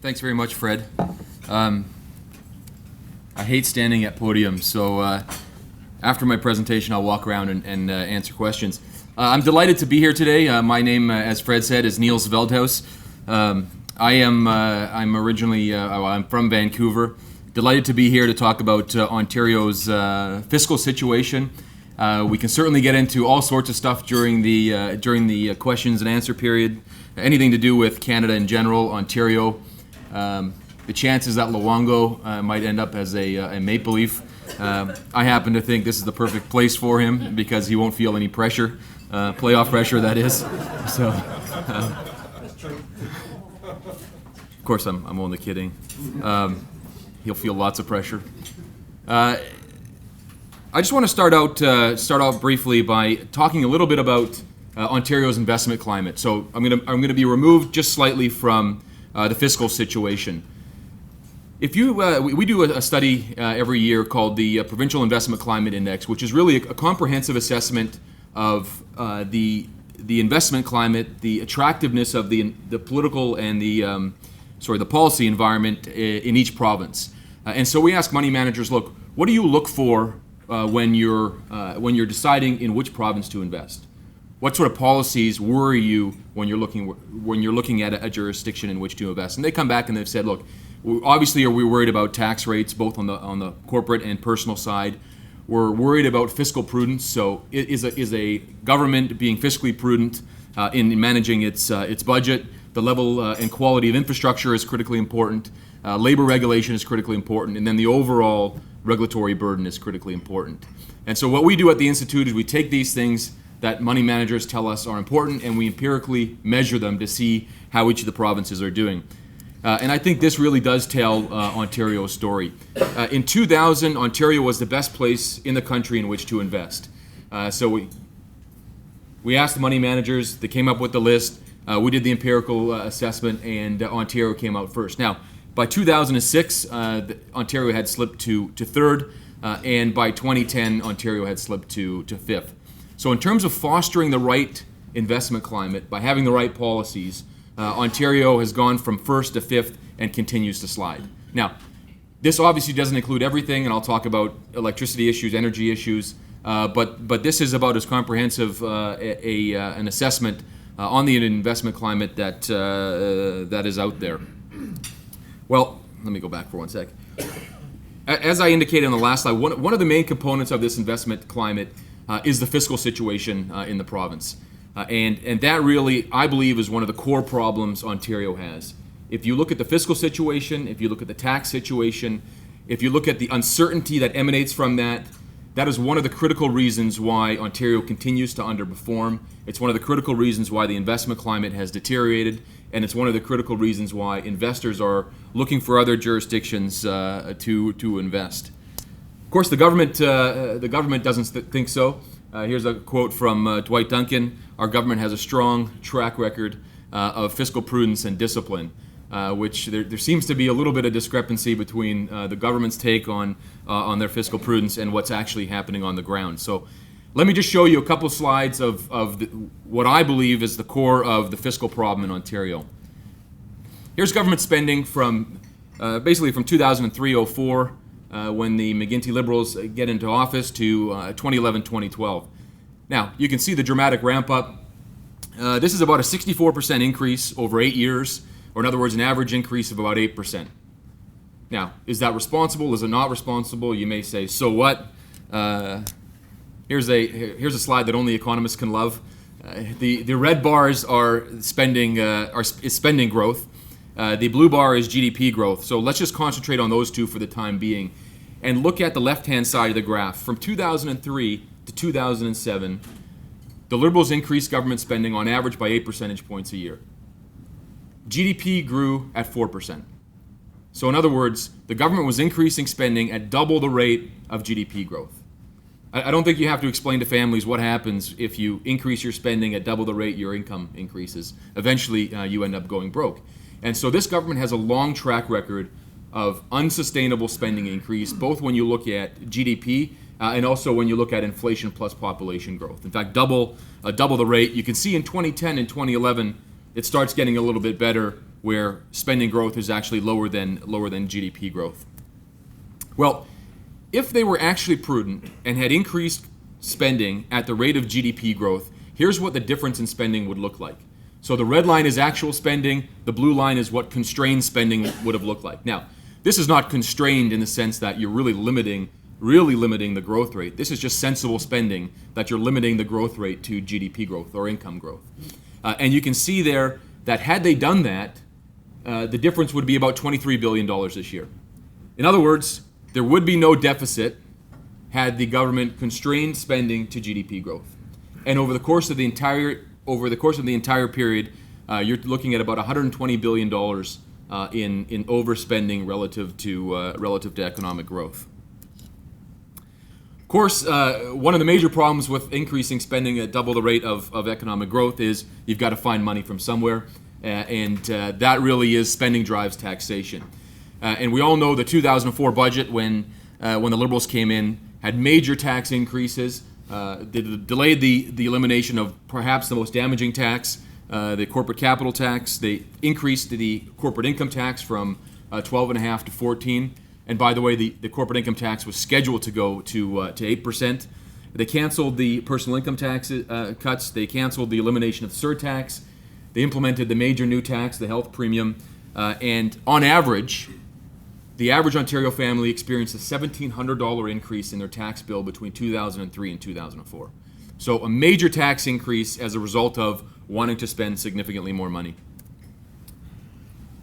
Thanks very much, Fred. I hate standing at podiums, so after my presentation, I'll walk around and answer questions. I'm delighted to be here today. My name, as Fred said, is Niels Veldhuis. I'm originally, I'm from Vancouver. Delighted to be here to talk about Ontario's fiscal situation. We can certainly get into all sorts of stuff during the questions and answer period. Anything to do with Canada in general, Ontario. The chances that Luongo might end up as a Maple Leaf. I happen to think this is the perfect place for him because he won't feel any pressure, playoff pressure that is. So, of course, I'm only kidding. He'll feel lots of pressure. I just want to start out briefly by talking a little bit about Ontario's investment climate. So I'm going to be removed just slightly from the fiscal situation. If you we do a study every year called the Provincial Investment Climate Index, which is really a comprehensive assessment of the investment climate, the attractiveness of the political and the policy environment in each province. And so we ask money managers, look, what do you look for when you're deciding in which province to invest? What sort of policies worry you when you're looking at a jurisdiction in which to invest? And they come back and they've said, look, obviously are we worried about tax rates both on the corporate and personal side? We're worried about fiscal prudence. So is a government being fiscally prudent in managing its budget? The level and quality of infrastructure is critically important. Labor regulation is critically important, and then the overall regulatory burden is critically important. And so what we do at the Institute is we take these things that money managers tell us are important, and we empirically measure them to see how each of the provinces are doing. And I think this really does tell Ontario's story. In 2000, Ontario was the best place in the country in which to invest. So we asked the money managers, they came up with the list, we did the empirical assessment, and Ontario came out first. Now, by 2006, Ontario had slipped to third, and by 2010, Ontario had slipped to fifth. So in terms of fostering the right investment climate, by having the right policies, Ontario has gone from first to fifth and continues to slide. Now, this obviously doesn't include everything, and I'll talk about electricity issues, energy issues, but this is about as comprehensive an assessment on the investment climate that is out there. Well, let me go back for one sec. As I indicated on the last slide, one of the main components of this investment climate is the fiscal situation in the province. And that really, I believe, is one of the core problems Ontario has. If you look at the fiscal situation, if you look at the tax situation, if you look at the uncertainty that emanates from that, that is one of the critical reasons why Ontario continues to underperform. It's one of the critical reasons why the investment climate has deteriorated, and it's one of the critical reasons why investors are looking for other jurisdictions to invest. Of course, the government doesn't think so. Here's a quote from Dwight Duncan. Our government has a strong track record of fiscal prudence and discipline, which there seems to be a little bit of discrepancy between the government's take on their fiscal prudence and what's actually happening on the ground. So let me just show you a couple of slides of what I believe is the core of the fiscal problem in Ontario. Here's government spending from basically from 2003-04, when the McGuinty Liberals get into office, to 2011-2012. Now, you can see the dramatic ramp up. This is about a 64% increase over 8 years, or in other words, an average increase of about 8%. Now, is that responsible? Is it not responsible? You may say, so what? Here's a slide that only economists can love. The red bars are spending growth. The blue bar is GDP growth. So let's just concentrate on those two for the time being, and look at the left-hand side of the graph. From 2003 to 2007, the Liberals increased government spending on average by 8 percentage points a year. GDP grew at 4%. So in other words, the government was increasing spending at double the rate of GDP growth. I don't think you have to explain to families what happens if you increase your spending at double the rate your income increases. Eventually, you end up going broke. And so this government has a long track record of unsustainable spending increase, both when you look at GDP and also when you look at inflation plus population growth. In fact, double the rate. You can see in 2010 and 2011, it starts getting a little bit better where spending growth is actually lower than GDP growth. Well, if they were actually prudent and had increased spending at the rate of GDP growth, here's what the difference in spending would look like. So the red line is actual spending, the blue line is what constrained spending would have looked like. Now, this is not constrained in the sense that you're really limiting the growth rate. This is just sensible spending that you're limiting the growth rate to GDP growth or income growth. And you can see there that had they done that, the difference would be about $23 billion this year. In other words, there would be no deficit had the government constrained spending to GDP growth. And over the course of the entire period, you're looking at about $120 billion in overspending relative to economic growth. Of course, one of the major problems with increasing spending at double the rate of economic growth is you've got to find money from somewhere, and that really is spending drives taxation. And we all know the 2004 budget, when the Liberals came in, had major tax increases. They delayed the elimination of perhaps the most damaging tax, the corporate capital tax. They increased the corporate income tax from 12.5% to 14%. And by the way, the corporate income tax was scheduled to go to 8%. They canceled the personal income tax cuts. They canceled the elimination of the surtax. They implemented the major new tax, the health premium. And on average, the average Ontario family experienced a $1,700 increase in their tax bill between 2003 and 2004. So a major tax increase as a result of wanting to spend significantly more money.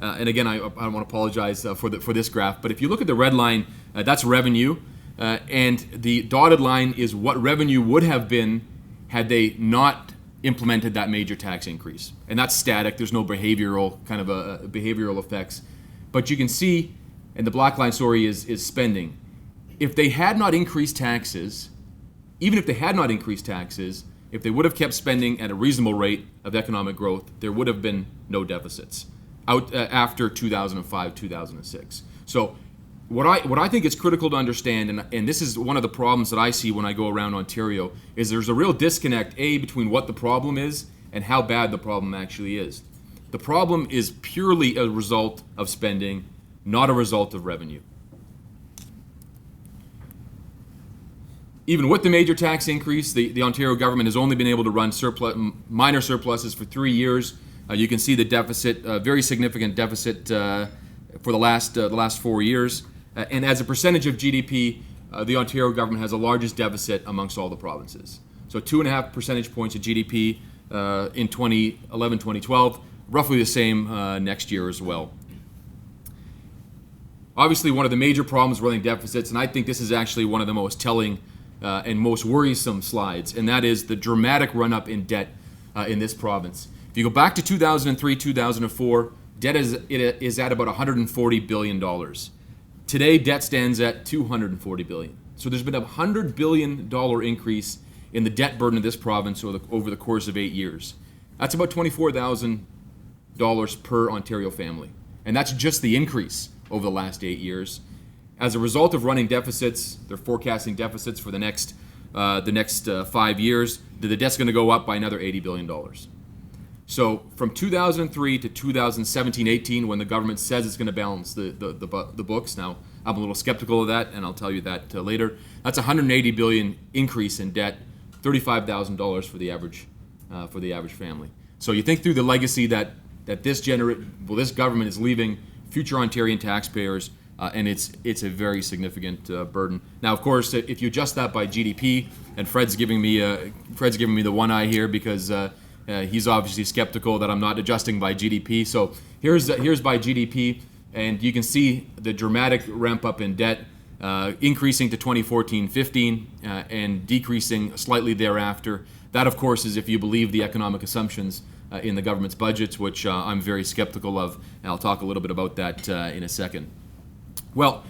And again, I want to apologize for this graph, but if you look at the red line, that's revenue, and the dotted line is what revenue would have been had they not implemented that major tax increase. And that's static. There's no behavioral effects. But you can see, and the black line, is spending. If they had not increased taxes, even if they had not increased taxes, if they would have kept spending at a reasonable rate of economic growth, there would have been no deficits after 2005, 2006. So what I think is critical to understand, and this is one of the problems that I see when I go around Ontario, is there's a real disconnect, between what the problem is and how bad the problem actually is. The problem is purely a result of spending, not a result of revenue. Even with the major tax increase, the Ontario government has only been able to run minor surpluses for 3 years. You can see the deficit, very significant deficit for the last 4 years. And as a percentage of GDP, the Ontario government has the largest deficit amongst all the provinces. So 2.5 percentage points of GDP in 2011, 2012, roughly the same next year as well. Obviously, one of the major problems running deficits, and I think this is actually one of the most telling and most worrisome slides, and that is the dramatic run-up in debt in this province. If you go back to 2003, 2004, debt is at about $140 billion. Today, debt stands at $240 billion. So there's been a $100 billion increase in the debt burden of this province over the course of 8 years. That's about $24,000 per Ontario family. And that's just the increase over the last 8 years. As a result of running deficits, they're forecasting deficits for the next 5 years. The debt's going to go up by another $80 billion. So from 2003 to 2017-18, when the government says it's going to balance the books, now I'm a little skeptical of that, and I'll tell you that later. That's a $180 billion increase in debt, $35,000 for the average family. So you think through the legacy that this government is leaving future Ontarian taxpayers, and it's a very significant burden. Now, of course, if you adjust that by GDP, and Fred's giving me the one eye here because he's obviously skeptical that I'm not adjusting by GDP. So here's by GDP, and you can see the dramatic ramp up in debt, increasing to 2014-15 and decreasing slightly thereafter. That, of course, is if you believe the economic assumptions in the government's budgets, which I'm very skeptical of, and I'll talk a little bit about that in a second. Well,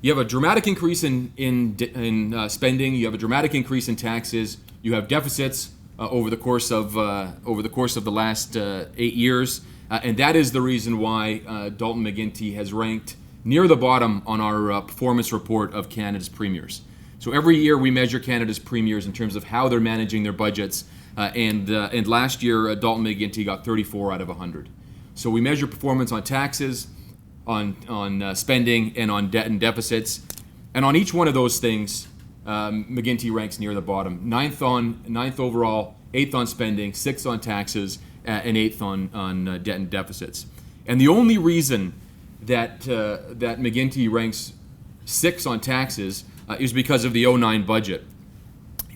you have a dramatic increase in spending. You have a dramatic increase in taxes. You have deficits over the course of the last 8 years, and that is the reason why Dalton McGuinty has ranked near the bottom on our performance report of Canada's premiers. So every year we measure Canada's premiers in terms of how they're managing their budgets, and last year Dalton McGuinty got 34 out of 100. So we measure performance on taxes, on spending, and on debt and deficits. And on each one of those things, McGuinty ranks near the bottom. Ninth overall, 8th on spending, 6th on taxes, and 8th on debt and deficits. And the only reason that McGuinty ranks 6th on taxes is because of the 2009 budget.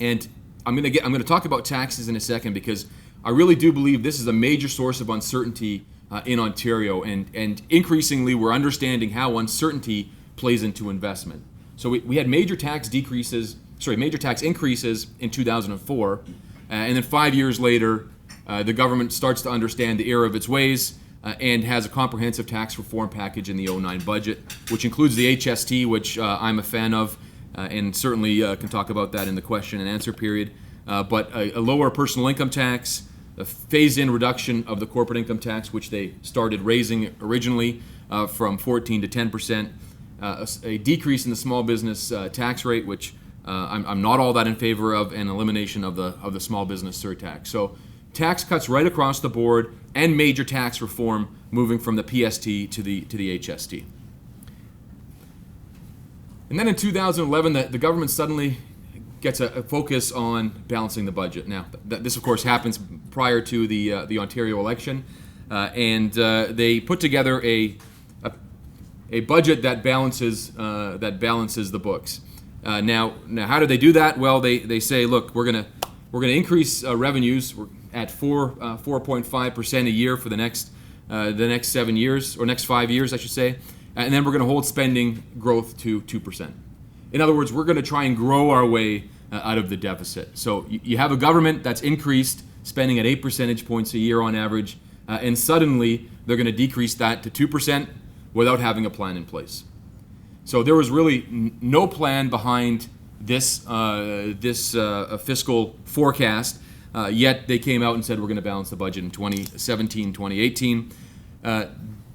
And I'm going to talk about taxes in a second, because I really do believe this is a major source of uncertainty in Ontario, and increasingly we're understanding how uncertainty plays into investment. So we had major tax increases in 2004, and then 5 years later, the government starts to understand the error of its ways and has a comprehensive tax reform package in the 2009 budget, which includes the HST, which I'm a fan of, and certainly can talk about that in the question and answer period. But a lower personal income tax, a phased-in reduction of the corporate income tax, which they started raising originally from 14 to 10%, a decrease in the small business tax rate, which I'm not all that in favor of, and elimination of the small business surtax. So tax cuts right across the board, and major tax reform moving from the PST to the HST. And then in 2011, the government suddenly gets a focus on balancing the budget. Now, this of course happens prior to the Ontario election, and they put together a budget that balances the books. Now, how do they do that? Well, they say, look, we're gonna increase revenues. We're at 4.5% a year for the next 7 years, or next 5 years, I should say, and then we're going to hold spending growth to 2%. In other words, we're going to try and grow our way out of the deficit. So you have a government that's increased spending at 8 percentage points a year on average, and suddenly they're going to decrease that to 2% without having a plan in place. So there was really no plan behind this fiscal forecast, yet they came out and said we're going to balance the budget in 2017, 2018.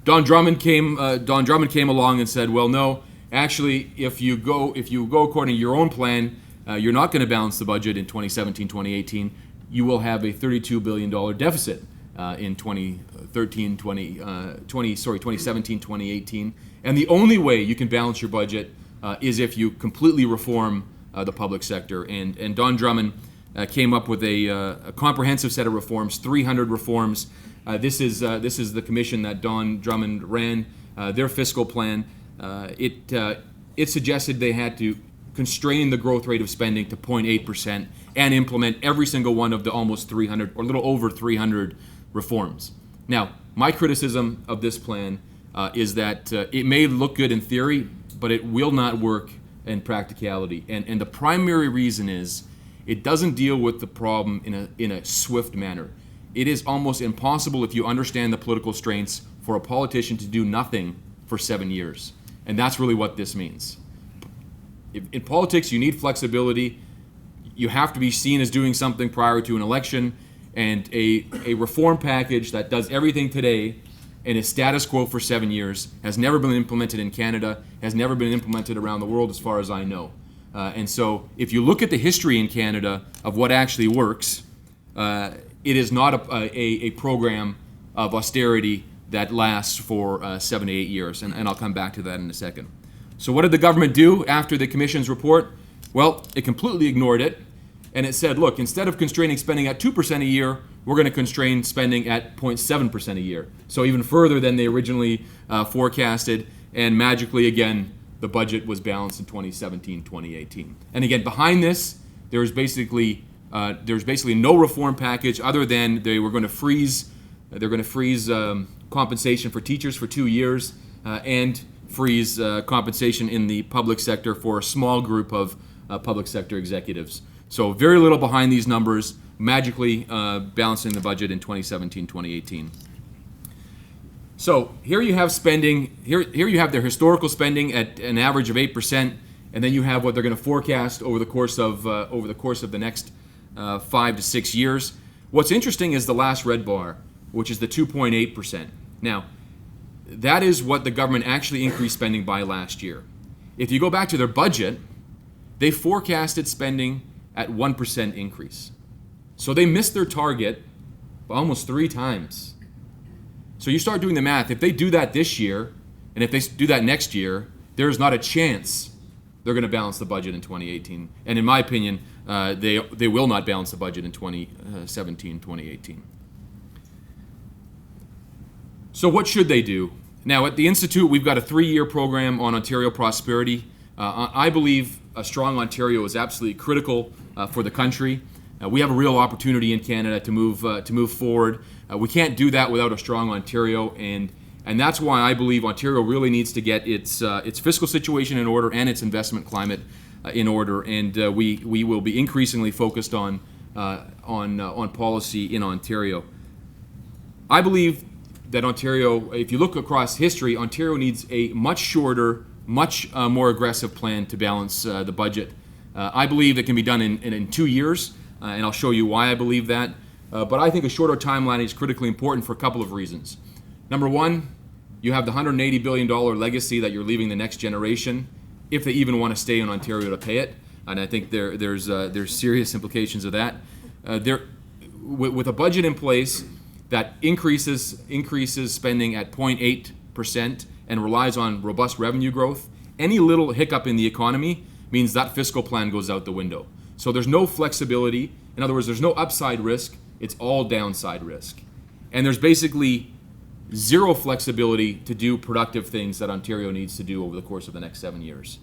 Don Drummond came along and said, well, no, actually, if you go according to your own plan, you're not going to balance the budget in 2017, 2018. You will have a $32 billion deficit in 2017, 2018. And the only way you can balance your budget is if you completely reform the public sector. And Don Drummond came up with a comprehensive set of reforms, 300 reforms. This is the commission that Don Drummond ran. Their fiscal plan. It suggested they had to constrain the growth rate of spending to 0.8% and implement every single one of the almost 300 or a little over 300 reforms. Now, my criticism of this plan is that it may look good in theory, but it will not work in practicality. And the primary reason is it doesn't deal with the problem in a swift manner. It is almost impossible, if you understand the political strains, for a politician to do nothing for 7 years. And that's really what this means. In politics, you need flexibility. You have to be seen as doing something prior to an election, and a reform package that does everything today and is status quo for 7 years has never been implemented in Canada, has never been implemented around the world as far as I know. And so if you look at the history in Canada of what actually works, it is not a program of austerity that lasts for 7 to 8 years, and I'll come back to that in a second. So what did the government do after the Commission's report? Well, it completely ignored it, and it said, look, instead of constraining spending at 2% a year, we're going to constrain spending at 0.7% a year. So even further than they originally forecasted, and magically, again, the budget was balanced in 2017, 2018. And again, behind this, there's basically no reform package other than they're going to freeze compensation for teachers for 2 years and freeze compensation in the public sector for a small group of public sector executives. So very little behind these numbers, magically balancing the budget in 2017, 2018. So here you have spending. Here you have their historical spending at an average of 8%, and then you have what they're going to forecast over the course of the next 5 to 6 years. What's interesting is the last red bar, which is the 2.8%. Now, that is what the government actually increased spending by last year. If you go back to their budget, they forecasted spending at 1% increase. So they missed their target by almost 3 times. So you start doing the math. If they do that this year, and if they do that next year, there's not a chance they're going to balance the budget in 2018. And in my opinion, they will not balance the budget in 2017, 2018. So what should they do? Now, at the Institute, we've got a 3-year program on Ontario prosperity. I believe a strong Ontario is absolutely critical for the country. We have a real opportunity in Canada to move forward. We can't do that without a strong Ontario, and that's why I believe Ontario really needs to get its fiscal situation in order and its investment climate in order. And we will be increasingly focused on policy in Ontario. I believe that Ontario, if you look across history, Ontario needs a much shorter, much more aggressive plan to balance the budget. I believe it can be done in 2 years, and I'll show you why I believe that. But I think a shorter timeline is critically important for a couple of reasons. Number one, you have the $180 billion legacy that you're leaving the next generation, if they even want to stay in Ontario to pay it. And I think there's serious implications of that. With a budget in place that increases spending at 0.8% and relies on robust revenue growth, any little hiccup in the economy means that fiscal plan goes out the window. So there's no flexibility. In other words, there's no upside risk. It's all downside risk. And there's basically zero flexibility to do productive things that Ontario needs to do over the course of the next 7 years.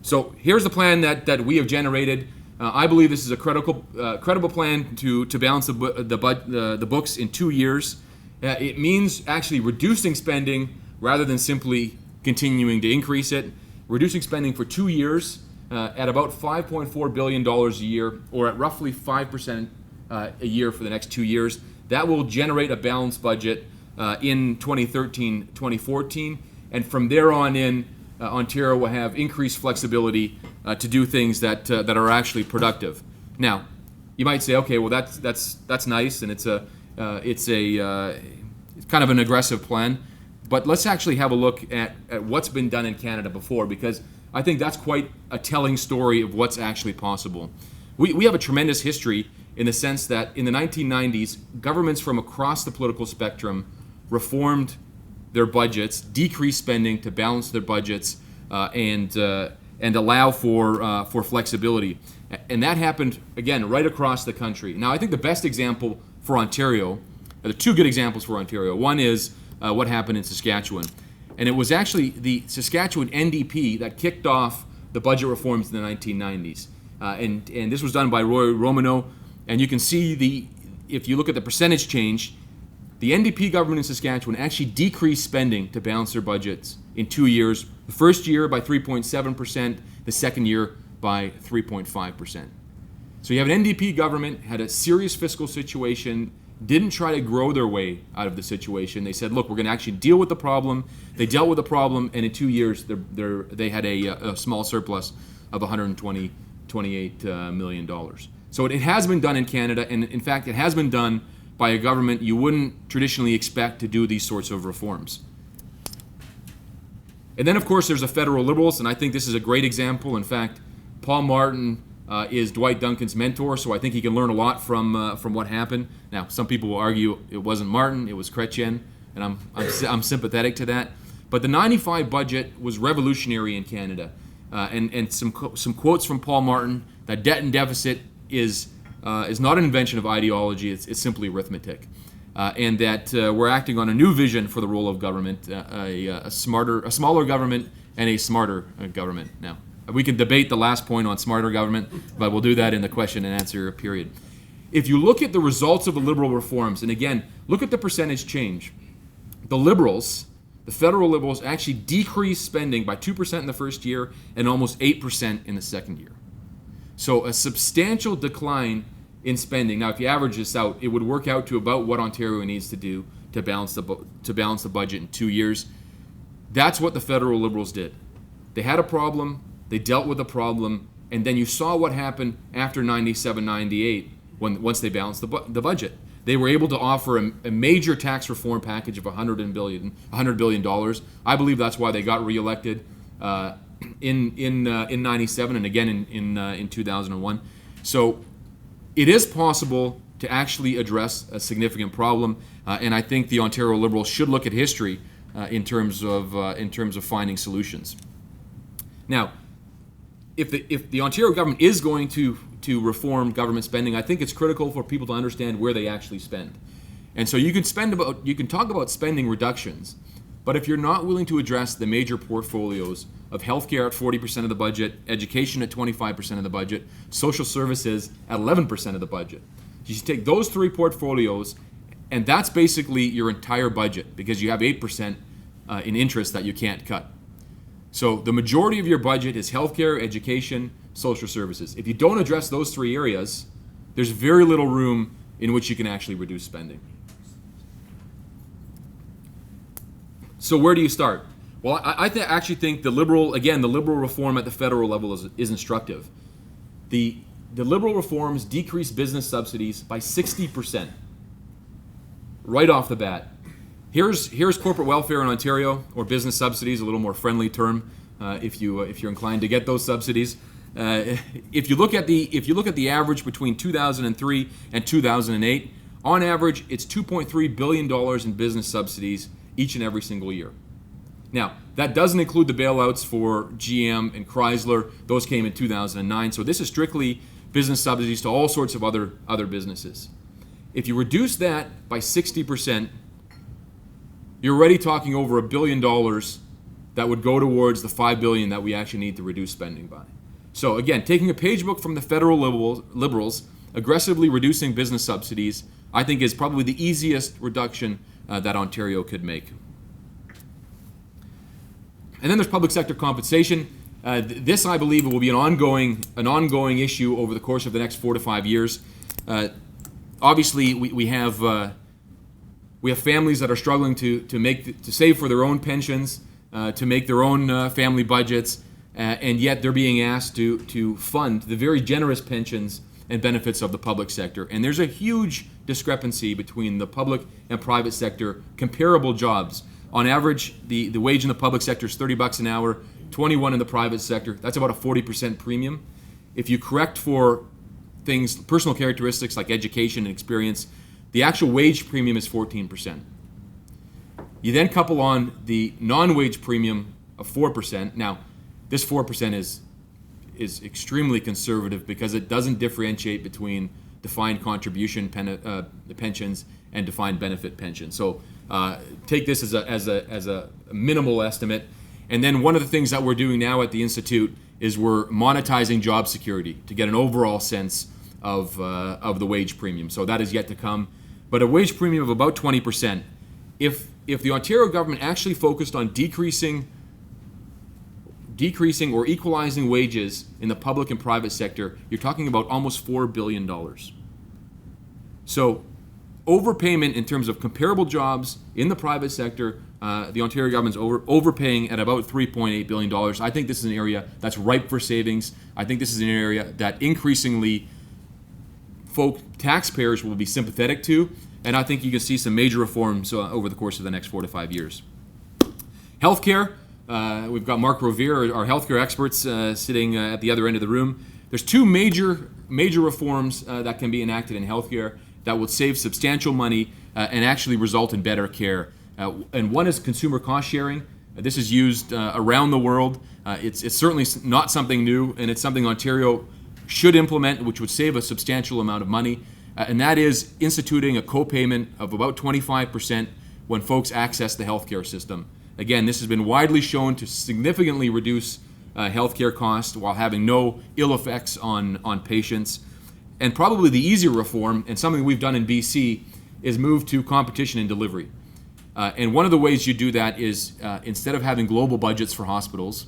So here's the plan that we have generated. I believe this is a credible plan to balance the books in 2 years. It means actually reducing spending rather than simply continuing to increase it. Reducing spending for 2 years at about $5.4 billion a year, or at roughly 5% a year for the next 2 years. That will generate a balanced budget in 2013, 2014, and from there on in, Ontario will have increased flexibility to do things that are actually productive. Now, you might say, okay, well that's nice, and it's kind of an aggressive plan, but let's actually have a look at what's been done in Canada before, because I think that's quite a telling story of what's actually possible. We have a tremendous history in the sense that in the 1990s, governments from across the political spectrum reformed their budgets, decreased spending to balance their budgets, and allow for flexibility. And that happened, again, right across the country. Now, I think the best example for Ontario, there are two good examples for Ontario. One is what happened in Saskatchewan. And it was actually the Saskatchewan NDP that kicked off the budget reforms in the 1990s. And this was done by Roy Romano. And you can see if you look at the percentage change, the NDP government in Saskatchewan actually decreased spending to balance their budgets in 2 years. The first year by 3.7%, the second year by 3.5%. So you have an NDP government, had a serious fiscal situation, didn't try to grow their way out of the situation. They said, look, we're going to actually deal with the problem. They dealt with the problem, and in 2 years, they had a small surplus of $128 million. So it has been done in Canada, and in fact, it has been done by a government you wouldn't traditionally expect to do these sorts of reforms. And then, of course, there's the federal Liberals, and I think this is a great example. In fact, Paul Martin is Dwight Duncan's mentor, so I think he can learn a lot from what happened. Now, some people will argue it wasn't Martin, it was Chrétien, and I'm sympathetic to that. But the 95 budget was revolutionary in Canada, and some quotes from Paul Martin that debt and deficit is not an invention of ideology; it's simply arithmetic, and that we're acting on a new vision for the role of government, a smaller government, and a smarter government. Now, we can debate the last point on smarter government, but we'll do that in the question and answer period. If you look at the results of the Liberal reforms, and again, look at the percentage change. The Liberals, the federal Liberals, actually decreased spending by 2% in the first year and almost 8% in the second year. So a substantial decline in spending. Now, if you average this out, it would work out to about what Ontario needs to do to balance the budget in 2 years. That's what the federal Liberals did. They had a problem, they dealt with the problem, and then you saw what happened after 97, 98 once they balanced the budget. They were able to offer a major tax reform package of $100 billion. I believe that's why they got reelected in 97 and again in 2001. So it is possible to actually address a significant problem. And I think the Ontario Liberals should look at history in terms of finding solutions. Now, if the Ontario government is going to reform government spending, I think it's critical for people to understand where they actually spend. And so you can talk about spending reductions, but if you're not willing to address the major portfolios of healthcare at 40% of the budget, education at 25% of the budget, social services at 11% of the budget, you should take those three portfolios, and that's basically your entire budget, because you have 8% in interest that you can't cut. So the majority of your budget is healthcare, education, social services. If you don't address those three areas, there's very little room in which you can actually reduce spending. So where do you start? Well, I actually think the liberal reform at the federal level is instructive. The liberal reforms decrease business subsidies by 60% right off the bat. Here's corporate welfare in Ontario, or business subsidies, a little more friendly term if you're inclined to get those subsidies. If you look at the average between 2003 and 2008, on average, it's $2.3 billion in business subsidies each and every single year. Now, that doesn't include the bailouts for GM and Chrysler. Those came in 2009. So this is strictly business subsidies to all sorts of other businesses. If you reduce that by 60%, you're already talking over $1 billion that would go towards the $5 billion that we actually need to reduce spending by. So again, taking a page book from the federal liberals, aggressively reducing business subsidies, I think is probably the easiest reduction that Ontario could make. And then there's public sector compensation. This, I believe, will be an ongoing issue over the course of the next 4 to 5 years. Obviously, we have families that are struggling to save for their own pensions, to make their own family budgets, and yet they're being asked to fund the very generous pensions and benefits of the public sector. And there's a huge discrepancy between the public and private sector comparable jobs. On average, the wage in the public sector is $30 an hour, 21 in the private sector. That's about a 40% premium. If you correct for things, personal characteristics like education and experience, the actual wage premium is 14%. You then couple on the non-wage premium of 4%. Now, this 4% is extremely conservative because it doesn't differentiate between defined contribution pensions and defined benefit pensions. So take this as a minimal estimate. And then one of the things that we're doing now at the Institute is we're monetizing job security to get an overall sense of the wage premium. So that is yet to come. But a wage premium of about 20%. If the Ontario government actually focused on decreasing or equalizing wages in the public and private sector, you're talking about almost $4 billion. So overpayment in terms of comparable jobs in the private sector, the Ontario government's overpaying at about $3.8 billion. I think this is an area that's ripe for savings. I think this is an area that increasingly taxpayers will be sympathetic to, and I think you can see some major reforms over the course of the next 4 to 5 years. Healthcare. We've got Mark Rovere, our healthcare experts, sitting at the other end of the room. There's two major reforms that can be enacted in healthcare that will save substantial money and actually result in better care. And one is consumer cost sharing. This is used around the world. It's certainly not something new, and it's something Ontario should implement, which would save a substantial amount of money. And that is instituting a co-payment of about 25% when folks access the healthcare system. Again, this has been widely shown to significantly reduce healthcare costs while having no ill effects on patients. And probably the easier reform, and something we've done in BC, is move to competition in delivery. And one of the ways you do that is instead of having global budgets for hospitals,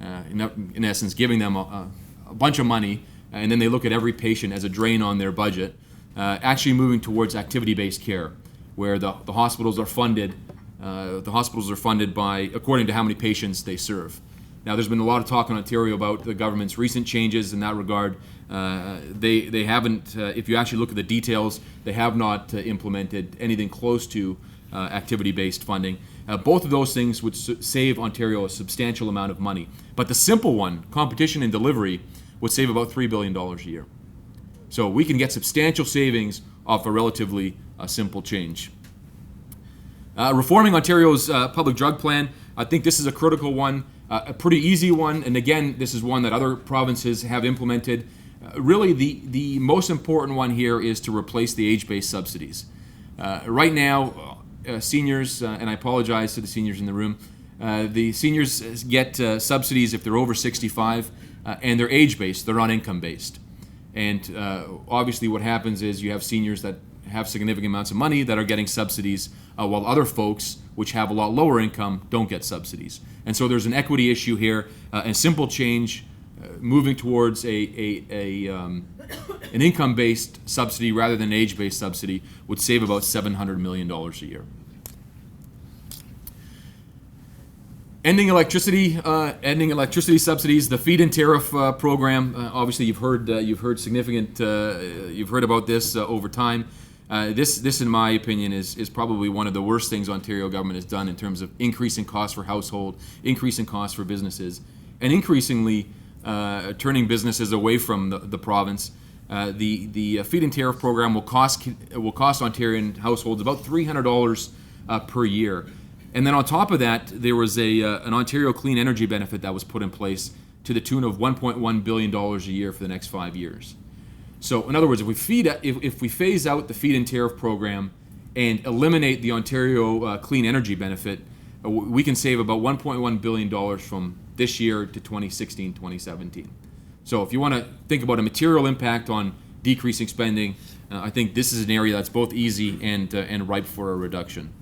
in essence giving them a bunch of money, and then they look at every patient as a drain on their budget, actually moving towards activity-based care, where the hospitals are funded. The hospitals are funded by according to how many patients they serve. Now, there's been a lot of talk in Ontario about the government's recent changes in that regard. They haven't, if you actually look at the details, they have not implemented anything close to activity-based funding. Both of those things would save Ontario a substantial amount of money. But the simple one, competition in delivery, would save about $3 billion a year. So we can get substantial savings off a relatively simple change. Reforming Ontario's public drug plan, I think this is a critical one, a pretty easy one, and again, this is one that other provinces have implemented. Really, the most important one here is to replace the age-based subsidies. Right now, seniors, and I apologize to the seniors in the room, the seniors get subsidies if they're over 65, and they're age-based, they're not income-based. And obviously what happens is you have seniors that have significant amounts of money that are getting subsidies, while other folks, which have a lot lower income, don't get subsidies. And so there's an equity issue here, and simple change, moving towards an income-based subsidy rather than an age-based subsidy would save about $700 million a year. Ending electricity subsidies, the feed-in tariff program. Obviously, you've heard about this over time. This, in my opinion, is probably one of the worst things Ontario government has done in terms of increasing costs for household, increasing costs for businesses, and increasingly turning businesses away from the province. The feed-in tariff program will cost Ontarian households about $300 per year. And then on top of that, there was an Ontario Clean Energy benefit that was put in place to the tune of $1.1 billion a year for the next 5 years. So in other words, if we phase out the feed-in tariff program and eliminate the Ontario Clean Energy benefit, we can save about $1.1 billion from this year to 2016, 2017. So if you want to think about a material impact on decreasing spending, I think this is an area that's both easy and ripe for a reduction.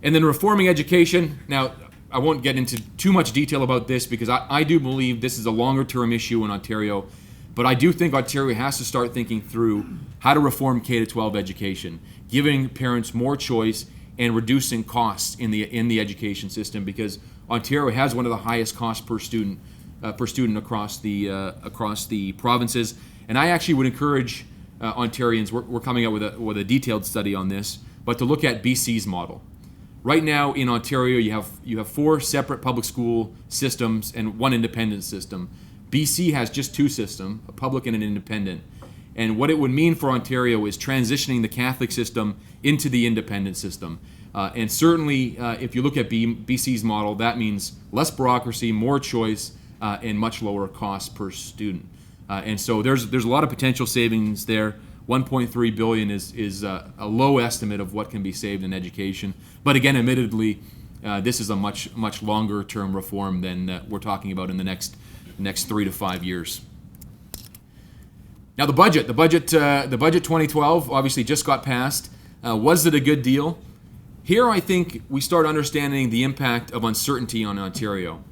And then reforming education. Now, I won't get into too much detail about this because I do believe this is a longer-term issue in Ontario, but I do think Ontario has to start thinking through how to reform K-12 education, giving parents more choice and reducing costs in the education system, because Ontario has one of the highest costs per student across the provinces. And I actually would encourage Ontarians. We're coming out with a detailed study on this, but to look at BC's model. Right now in Ontario, you have 4 separate public school systems and 1 independent system. BC has just 2 systems, a public and an independent. And what it would mean for Ontario is transitioning the Catholic system into the independent system. And certainly, if you look at BC's model, that means less bureaucracy, more choice, and much lower cost per student. And so there's a lot of potential savings there. $1.3 billion is a low estimate of what can be saved in education. But again, admittedly, this is a much longer term reform than we're talking about in the next 3 to 5 years. Now the budget 2012 obviously just got passed. Was it a good deal? Here I think we start understanding the impact of uncertainty on Ontario.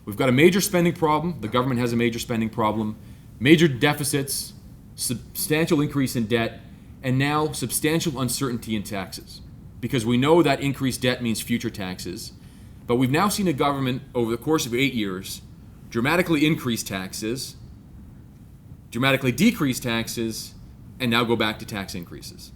We've got a major spending problem. The government has a major spending problem, major deficits, substantial increase in debt, and now substantial uncertainty in taxes. Because we know that increased debt means future taxes. But we've now seen a government over the course of 8 years dramatically increase taxes, dramatically decrease taxes, and now go back to tax increases.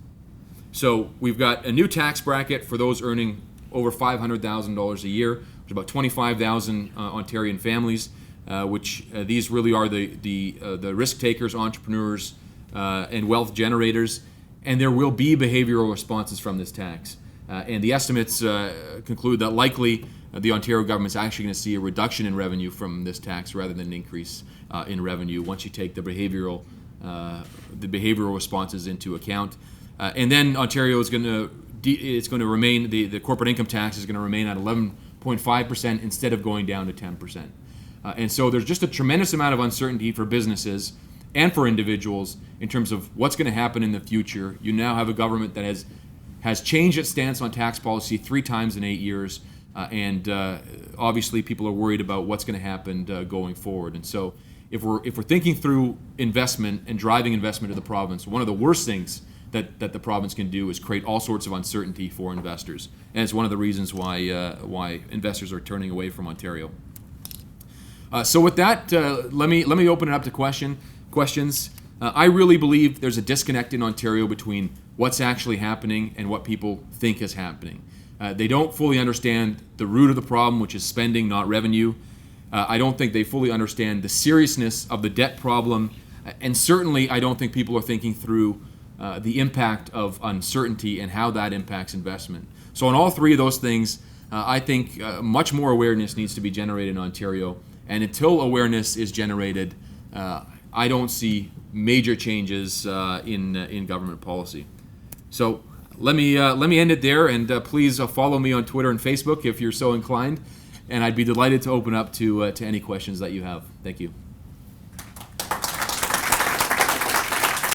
So we've got a new tax bracket for those earning over $500,000 a year, which is about 25,000 Ontarian families. Which these really are the risk takers, entrepreneurs, and wealth generators, and there will be behavioral responses from this tax. And the estimates conclude that likely the Ontario government is actually going to see a reduction in revenue from this tax rather than an increase in revenue once you take the behavioral responses into account. And then Ontario is going to remain, the corporate income tax is going to remain at 11.5% instead of going down to 10%. And so there's just a tremendous amount of uncertainty for businesses and for individuals in terms of what's going to happen in the future. You now have a government that has changed its stance on tax policy 3 times in 8 years, and obviously people are worried about what's going to happen going forward. And so if we're thinking through investment and driving investment to the province, one of the worst things that the province can do is create all sorts of uncertainty for investors, and it's one of the reasons why investors are turning away from Ontario. So with that, let me open it up to questions. I really believe there's a disconnect in Ontario between what's actually happening and what people think is happening. They don't fully understand the root of the problem, which is spending, not revenue. I don't think they fully understand the seriousness of the debt problem, and certainly I don't think people are thinking through the impact of uncertainty and how that impacts investment. So on all three of those things, I think much more awareness needs to be generated in Ontario. And until awareness is generated, I don't see major changes in government policy. So let me end it there, and please follow me on Twitter and Facebook if you're so inclined. And I'd be delighted to open up to any questions that you have. Thank you.